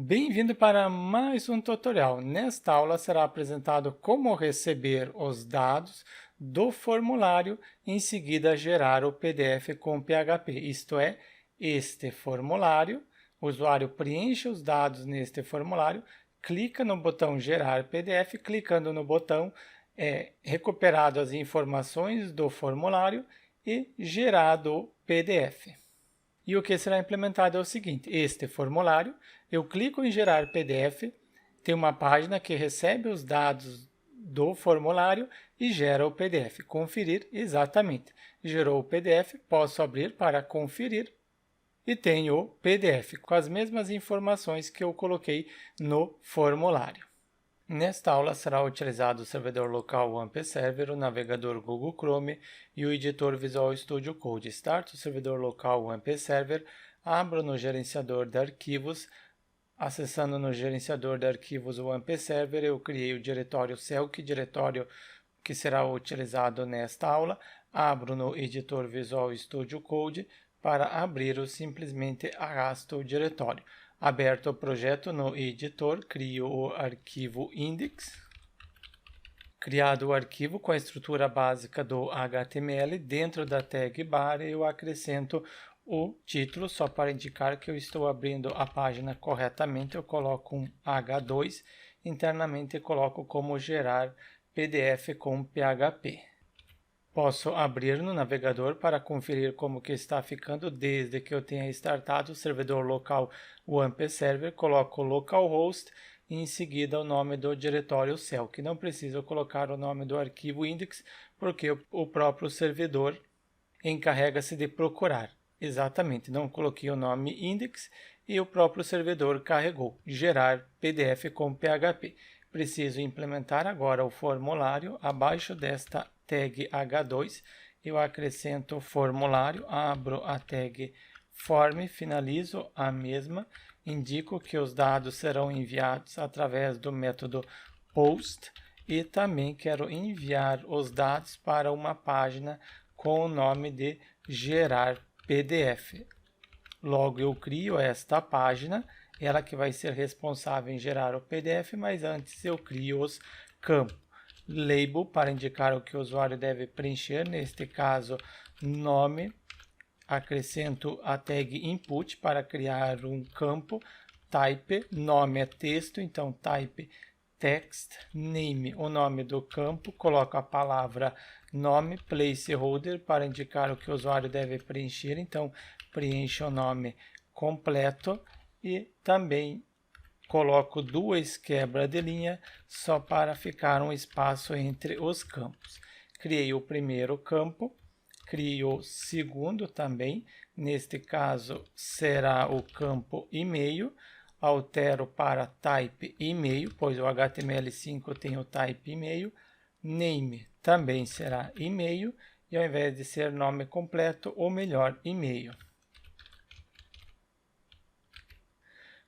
Bem-vindo para mais um tutorial. Nesta aula será apresentado como receber os dados do formulário e em seguida gerar o PDF com PHP. Isto é, este formulário, o usuário preenche os dados neste formulário, clica no botão gerar PDF, clicando no botão é recuperado as informações do formulário e gerado o PDF. E o que será implementado é o seguinte: este formulário, eu clico em gerar PDF, tem uma página que recebe os dados do formulário e gera o PDF. Conferir exatamente. Gerou o PDF, posso abrir para conferir e tenho o PDF com as mesmas informações que eu coloquei no formulário. Nesta aula será utilizado o servidor local OneP Server, o navegador Google Chrome e o editor Visual Studio Code. Starto o servidor local OneP Server, abro no gerenciador de arquivos. Acessando no gerenciador de arquivos OneP Server, eu criei o diretório Celk, diretório que será utilizado nesta aula. Abro no editor Visual Studio Code. Para abrir, eu simplesmente arrasto o diretório. Aberto o projeto no editor, crio o arquivo index. Criado o arquivo com a estrutura básica do HTML, dentro da tag bar eu acrescento o título, só para indicar que eu estou abrindo a página corretamente, eu coloco um H2, internamente coloco como gerar PDF com PHP. Posso abrir no navegador para conferir como que está ficando desde que eu tenha startado o servidor local OneP Server, coloco localhost e em seguida o nome do diretório Celk. Não preciso colocar o nome do arquivo index porque o próprio servidor encarrega-se de procurar. Exatamente, não coloquei o nome index e o próprio servidor carregou. Gerar PDF com PHP. Preciso implementar agora o formulário. Abaixo desta tag H2, eu acrescento o formulário, abro a tag form, finalizo a mesma, indico que os dados serão enviados através do método post e também quero enviar os dados para uma página com o nome de gerar PDF. Logo eu crio esta página, ela que vai ser responsável em gerar o PDF, mas antes eu crio os campos. Label para indicar o que o usuário deve preencher, neste caso nome, acrescento a tag input para criar um campo, type, nome é texto, então type text, name, o nome do campo, coloco a palavra nome, placeholder para indicar o que o usuário deve preencher, então preencha o nome completo e também coloco duas quebras de linha só para ficar um espaço entre os campos. Criei o primeiro campo, crio o segundo também, neste caso será o campo e-mail, altero para type e-mail, pois o HTML5 tem o type e-mail, name também será e-mail, e ao invés de ser nome completo, o melhor e-mail.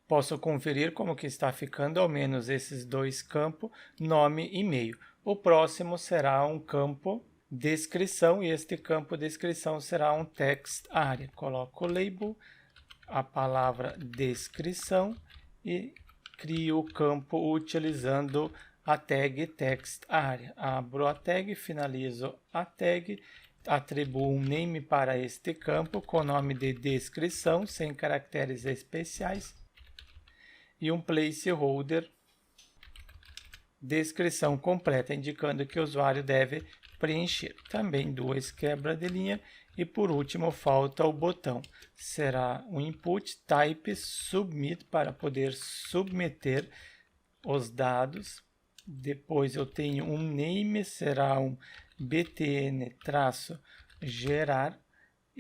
Posso conferir como que está ficando ao menos esses dois campos, nome e e-mail. O próximo será um campo descrição e este campo descrição será um text area. Coloco o label, a palavra descrição e crio o campo utilizando a tag text area. Abro a tag, finalizo a tag, atribuo um name para este campo com o nome de descrição, sem caracteres especiais, e um placeholder, descrição completa, indicando que o usuário deve preencher. Também duas quebras de linha e por último falta o botão. Será um input type submit para poder submeter os dados. Depois eu tenho um name, será um btn-gerar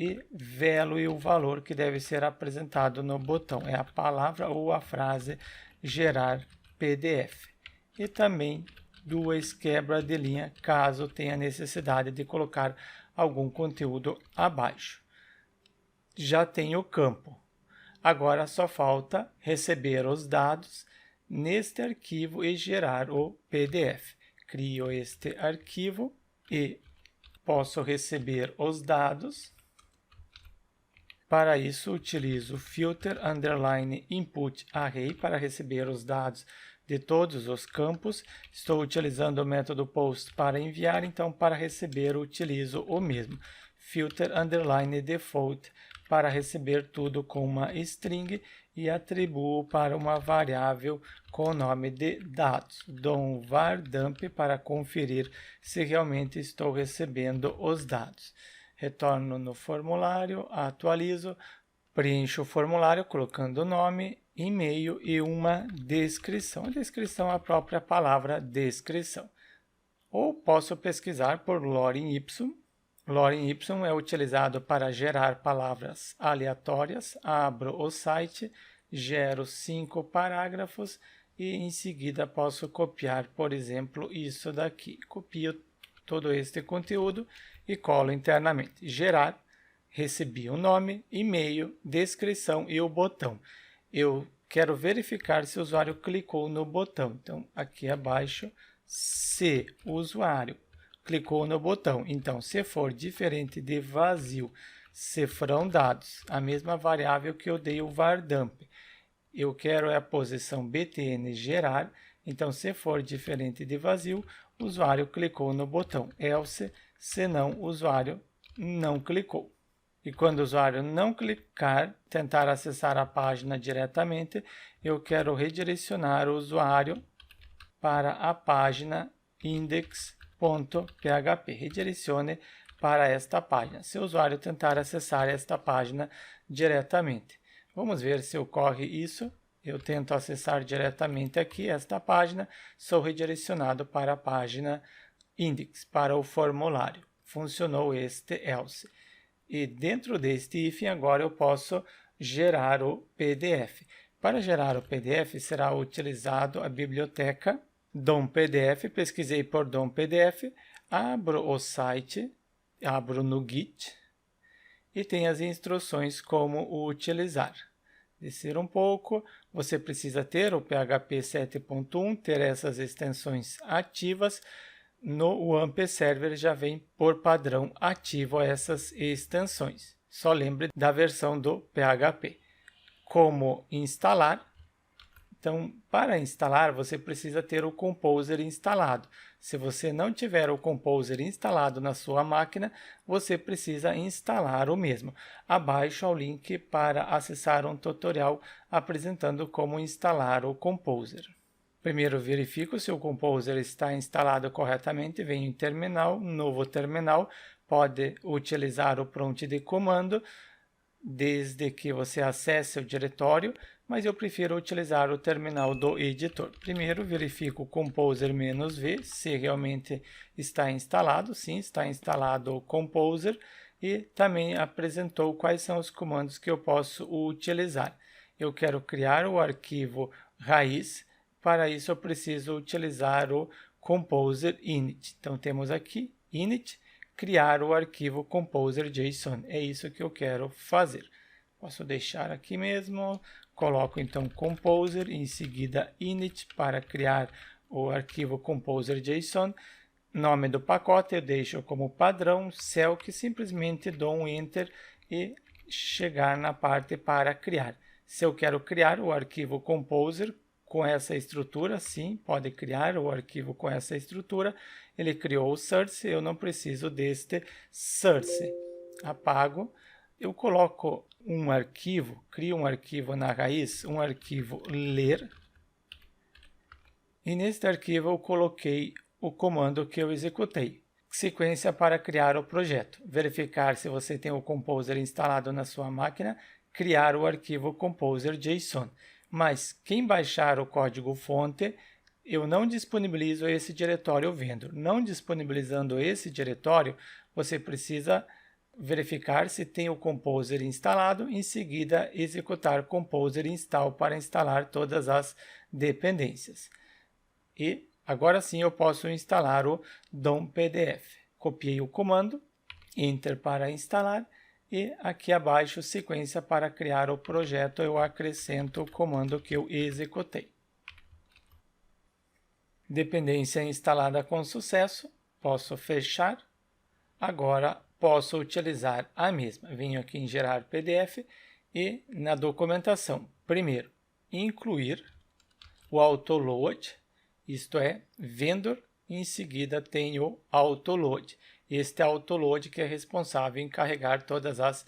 e value, o valor que deve ser apresentado no botão, é a palavra ou a frase gerar PDF. E também duas quebras de linha, caso tenha necessidade de colocar algum conteúdo abaixo. Já tenho o campo. Agora só falta receber os dados neste arquivo e gerar o PDF. Crio este arquivo e posso receber os dados. Para isso, utilizo filter underline input array para receber os dados de todos os campos. Estou utilizando o método post para enviar, então para receber utilizo o mesmo. Filter underline default para receber tudo com uma string e atribuo para uma variável com o nome de dados. Dou um var dump para conferir se realmente estou recebendo os dados. Retorno no formulário, atualizo, preencho o formulário colocando o nome, e-mail e uma descrição. A descrição é a própria palavra descrição. Ou posso pesquisar por lorem ipsum. Lorem ipsum é utilizado para gerar palavras aleatórias. Abro o site, gero 5 parágrafos e em seguida posso copiar, por exemplo, isso daqui. Copio todo este conteúdo e colo internamente. Gerar, recebi o nome, e-mail, descrição e o botão. Eu quero verificar se o usuário clicou no botão. Então, aqui abaixo, se o usuário clicou no botão. Então, se for diferente de vazio, se foram dados a mesma variável que eu dei o var dump. Eu quero a posição btn gerar. Então, se for diferente de vazio, o usuário clicou no botão. Else, senão o usuário não clicou. E quando o usuário não clicar, tentar acessar a página diretamente, eu quero redirecionar o usuário para a página index.php. Redirecione para esta página, se o usuário tentar acessar esta página diretamente. Vamos ver se ocorre isso. Eu tento acessar diretamente aqui esta página, sou redirecionado para a página index, para o formulário. Funcionou este else. E dentro deste if, agora eu posso gerar o PDF. Para gerar o PDF, será utilizado a biblioteca DOM-PDF. Pesquisei por DOM-PDF, abro o site, abro no Git e tem as instruções como o utilizar. Descer um pouco, você precisa ter o PHP 7.1, ter essas extensões ativas. No WAMP Server já vem por padrão ativo essas extensões. Só lembre da versão do PHP. Como instalar? Então, para instalar, você precisa ter o Composer instalado. Se você não tiver o Composer instalado na sua máquina, você precisa instalar o mesmo. Abaixo há o link para acessar um tutorial apresentando como instalar o Composer. Primeiro verifico se o Composer está instalado corretamente, venho em terminal, novo terminal, pode utilizar o prompt de comando, desde que você acesse o diretório, mas eu prefiro utilizar o terminal do editor. Primeiro verifico o Composer-V, se realmente está instalado. Sim, está instalado o Composer e também apresentou quais são os comandos que eu posso utilizar. Eu quero criar o arquivo raiz, para isso eu preciso utilizar o Composer init. Então temos aqui init, criar o arquivo composer.json. É isso que eu quero fazer. Posso deixar aqui mesmo, coloco então composer, em seguida init para criar o arquivo composer.json. Nome do pacote eu deixo como padrão, cell, que simplesmente dou um enter e chegar na parte para criar. Se eu quero criar o arquivo composer com essa estrutura, sim, pode criar o arquivo com essa estrutura. Ele criou o source, eu não preciso deste source. Apago. Eu coloco um arquivo, crio um arquivo na raiz, um arquivo ler. E neste arquivo eu coloquei o comando que eu executei. Sequência para criar o projeto. Verificar se você tem o Composer instalado na sua máquina, criar o arquivo composer.json. Mas quem baixar o código-fonte, eu não disponibilizo esse diretório vendor. Não disponibilizando esse diretório, você precisa verificar se tem o Composer instalado, em seguida executar Composer install para instalar todas as dependências. E agora sim eu posso instalar o DOM-PDF. Copiei o comando, Enter para instalar. E aqui abaixo, sequência para criar o projeto, eu acrescento o comando que eu executei. Dependência instalada com sucesso, posso fechar. Agora posso utilizar a mesma. Venho aqui em gerar PDF e na documentação, primeiro, incluir o autoload, isto é, vendor, e em seguida tem o autoload. Este autoload que é responsável em carregar todas as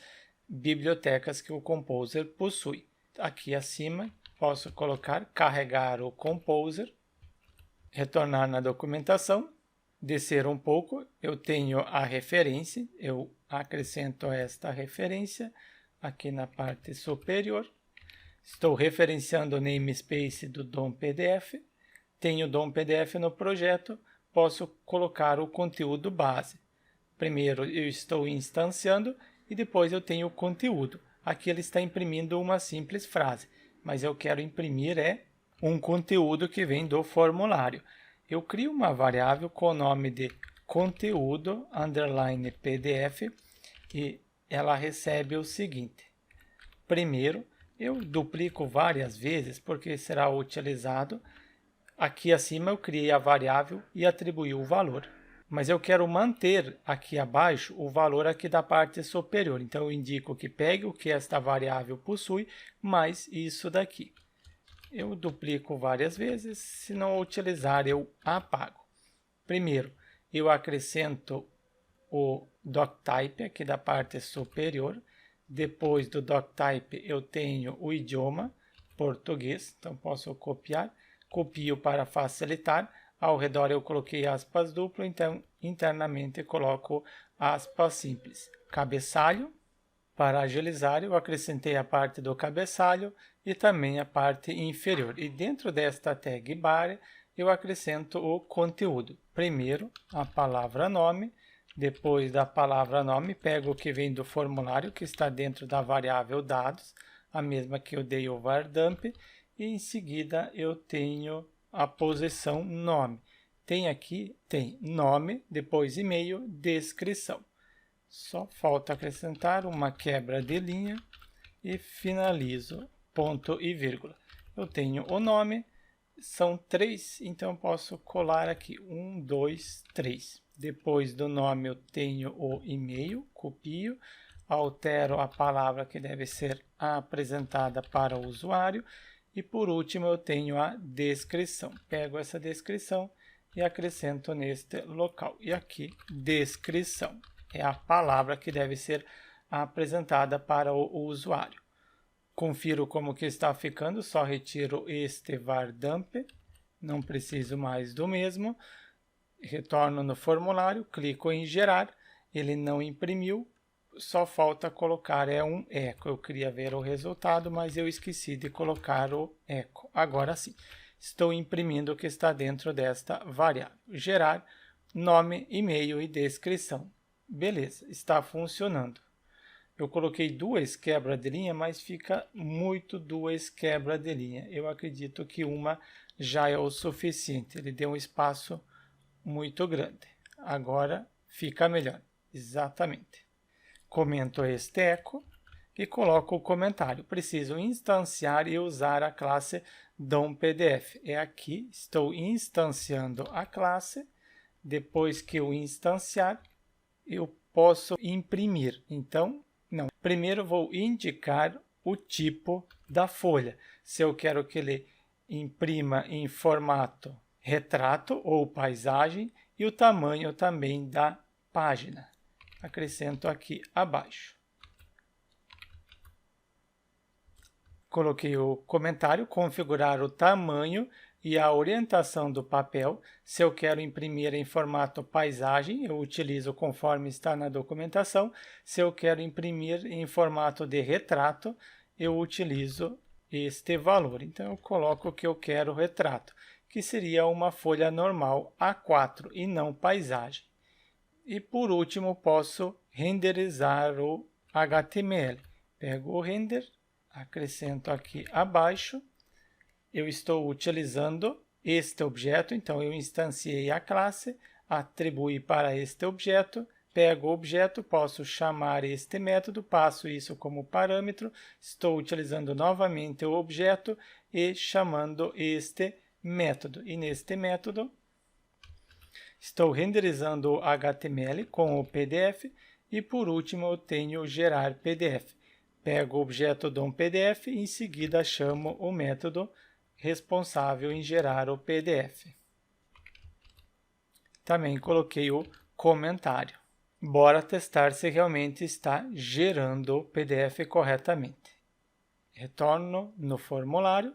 bibliotecas que o Composer possui. Aqui acima, posso colocar carregar o Composer, retornar na documentação, descer um pouco, eu tenho a referência, eu acrescento esta referência aqui na parte superior. Estou referenciando o namespace do DOM PDF, tenho o DOM PDF no projeto, posso colocar o conteúdo base. Primeiro eu estou instanciando e depois eu tenho o conteúdo. Aqui ele está imprimindo uma simples frase, mas eu quero imprimir um conteúdo que vem do formulário. Eu crio uma variável com o nome de conteúdo _ PDF e ela recebe o seguinte. Primeiro, eu duplico várias vezes porque será utilizado. Aqui acima eu criei a variável e atribuí o valor. Mas eu quero manter aqui abaixo o valor aqui da parte superior. Então eu indico que pegue o que esta variável possui, mais isso daqui. Eu duplico várias vezes, se não utilizar eu apago. Primeiro, eu acrescento o doctype aqui da parte superior. Depois do doctype eu tenho o idioma português, então posso copiar. Copio para facilitar. Ao redor eu coloquei aspas duplo, então internamente coloco aspas simples. Cabeçalho. Para agilizar, eu acrescentei a parte do cabeçalho e também a parte inferior. E dentro desta tag bar, eu acrescento o conteúdo. Primeiro, a palavra nome. Depois da palavra nome, pego o que vem do formulário, que está dentro da variável dados, a mesma que eu dei o var_dump. E em seguida, eu tenho a posição nome. Tem nome, depois e-mail, descrição. Só falta acrescentar uma quebra de linha e finalizo ponto e vírgula. Eu tenho o nome, são 3, então posso colar aqui 1, 2, 3. Depois do nome eu tenho o e-mail, copio, altero a palavra que deve ser apresentada para o usuário e por último eu tenho a descrição. Pego essa descrição e acrescento neste local. E aqui, descrição. É a palavra que deve ser apresentada para o usuário. Confiro como que está ficando, só retiro este var_dump, não preciso mais do mesmo. Retorno no formulário, clico em gerar, ele não imprimiu, só falta colocar um eco. Eu queria ver o resultado, mas eu esqueci de colocar o eco. Agora sim, estou imprimindo o que está dentro desta variável. Gerar, nome, e-mail e descrição. Beleza, está funcionando. Eu coloquei 2 quebra de linha, mas fica muito 2 quebra de linha. Eu acredito que uma já é o suficiente. Ele deu um espaço muito grande. Agora fica melhor. Exatamente. Comento este eco e coloco o comentário. Preciso instanciar e usar a classe DOM_PDF. É aqui, estou instanciando a classe. Depois que eu instanciar, eu posso imprimir. Então, não. Primeiro vou indicar o tipo da folha. Se eu quero que ele imprima em formato retrato ou paisagem e o tamanho também da página. Acrescento aqui abaixo. Coloquei o comentário, configurar o tamanho e a orientação do papel. Se eu quero imprimir em formato paisagem, eu utilizo conforme está na documentação. Se eu quero imprimir em formato de retrato, eu utilizo este valor. Então, eu coloco o que eu quero retrato, que seria uma folha normal A4 e não paisagem. E por último, posso renderizar o HTML. Pego o render, acrescento aqui abaixo. Eu estou utilizando este objeto, então eu instanciei a classe, atribuí para este objeto, pego o objeto, posso chamar este método, passo isso como parâmetro, estou utilizando novamente o objeto e chamando este método. E neste método, estou renderizando o HTML com o PDF E por último, eu tenho gerar PDF. Pego o objeto de um PDF e em seguida chamo o método responsável em gerar o PDF. Também coloquei o comentário. Bora testar se realmente está gerando o PDF corretamente. Retorno no formulário,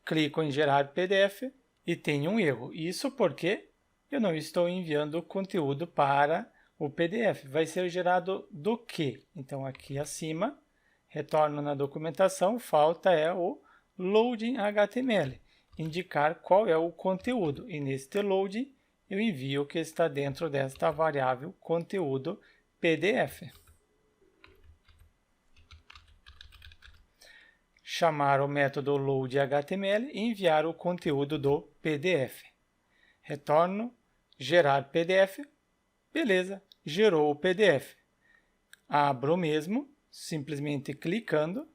clico em gerar PDF e tem um erro. Isso porque eu não estou enviando o conteúdo para o PDF. Vai ser gerado do quê? Então, aqui acima, retorno na documentação, falta é o loading HTML, indicar qual é o conteúdo. E neste loading, eu envio o que está dentro desta variável conteúdo PDF. Chamar o método loadHTML e enviar o conteúdo do PDF. Retorno, gerar PDF, beleza, gerou o PDF. Abro o mesmo, simplesmente clicando,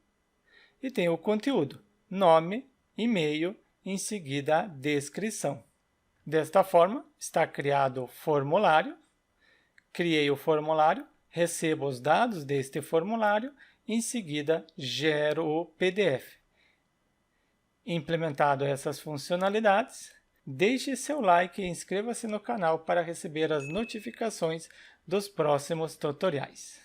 e tem o conteúdo, nome, e-mail, em seguida a descrição. Desta forma, está criado o formulário, criei o formulário, recebo os dados deste formulário, em seguida gero o PDF. Implementado essas funcionalidades, deixe seu like e inscreva-se no canal para receber as notificações dos próximos tutoriais.